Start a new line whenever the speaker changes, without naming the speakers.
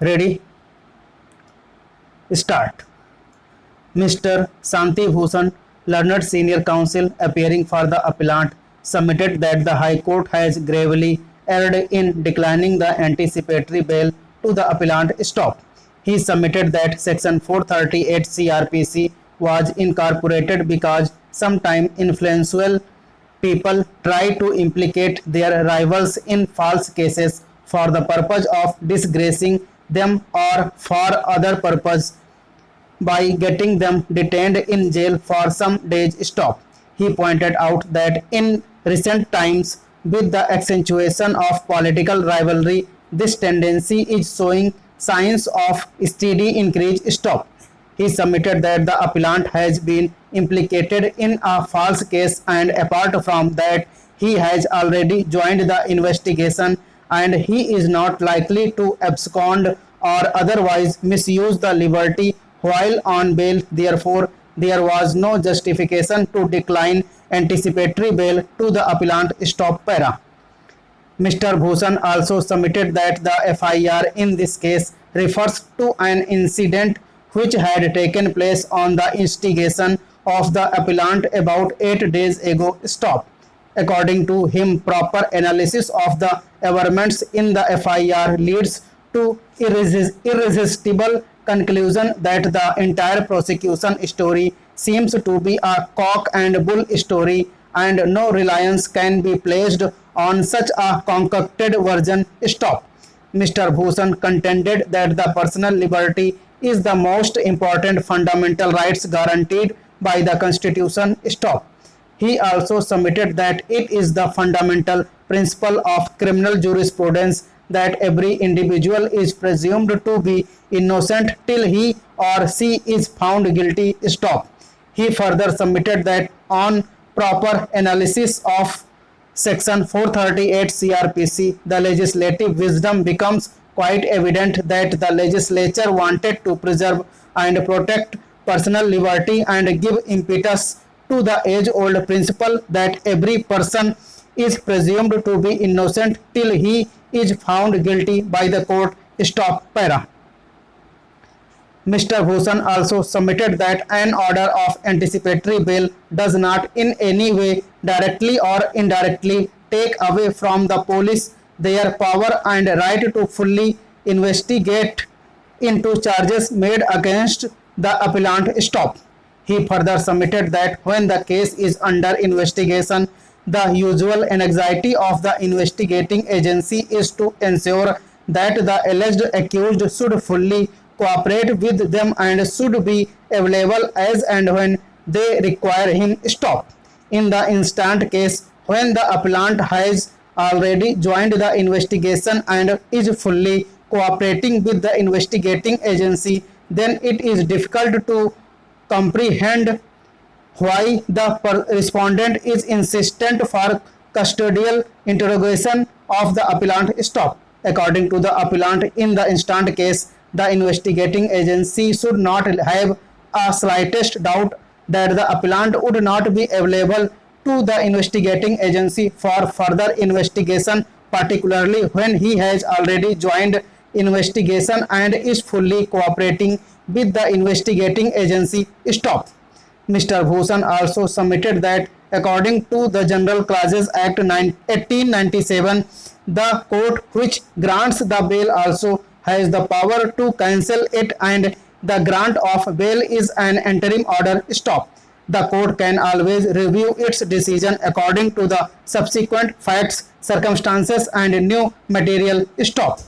Ready? Start. Mr. Santi Bhushan, learned senior counsel appearing for the appellant, submitted that the High Court has gravely erred in declining the anticipatory bail to the appellant. Stop. He submitted that Section 438 CRPC was incorporated because sometime influential people try to implicate their rivals in false cases for the purpose of disgracing them or for other purpose by getting them detained in jail for some days. Stop. He pointed out that in recent times, with the accentuation of political rivalry, this tendency is showing signs of steady increase. Stop. He submitted that the appellant has been implicated in a false case, and apart from that, he has already joined the investigation and he is not likely to abscond or otherwise misuse the liberty while on bail. Therefore, there was no justification to decline anticipatory bail to the appellant. Stop para. Mr. Bhushan also submitted that the FIR in this case refers to an incident which had taken place on the instigation of the appellant about 8 days ago. Stop. According to him, proper analysis of the averments in the FIR leads to irresistible conclusion that the entire prosecution story seems to be a cock and bull story and no reliance can be placed on such a concocted version. Stop. Mr. Bhushan contended that the personal liberty is the most important fundamental rights guaranteed by the Constitution. Stop. He also submitted that it is the fundamental principle of criminal jurisprudence that every individual is presumed to be innocent till he or she is found guilty. Stop. He further submitted that on proper analysis of Section 438 CRPC, the legislative wisdom becomes quite evident that the legislature wanted to preserve and protect personal liberty and give impetus to the age-old principle that every person is presumed to be innocent till he is found guilty by the court. Stop para. Mr. Bhushan also submitted that an order of anticipatory bail does not in any way directly or indirectly take away from the police their power and right to fully investigate into charges made against the appellant. Stop. He further submitted that when the case is under investigation, the usual anxiety of the investigating agency is to ensure that the alleged accused should fully cooperate with them and should be available as and when they require him. Stop. In the instant case, when the appellant has already joined the investigation and is fully cooperating with the investigating agency, then it is difficult to comprehend why the respondent is insistent for custodial interrogation of the appellant. Stop. According to the appellant, in the instant case, the investigating agency should not have a slightest doubt that the appellant would not be available to the investigating agency for further investigation, particularly when he has already joined investigation and is fully cooperating with the investigating agency. Stop. Mr. Bhushan also submitted that according to the General Clauses Act 1897, the court which grants the bail also has the power to cancel it and the grant of bail is an interim order. Stop. The court can always review its decision according to the subsequent facts, circumstances and new material. Stop.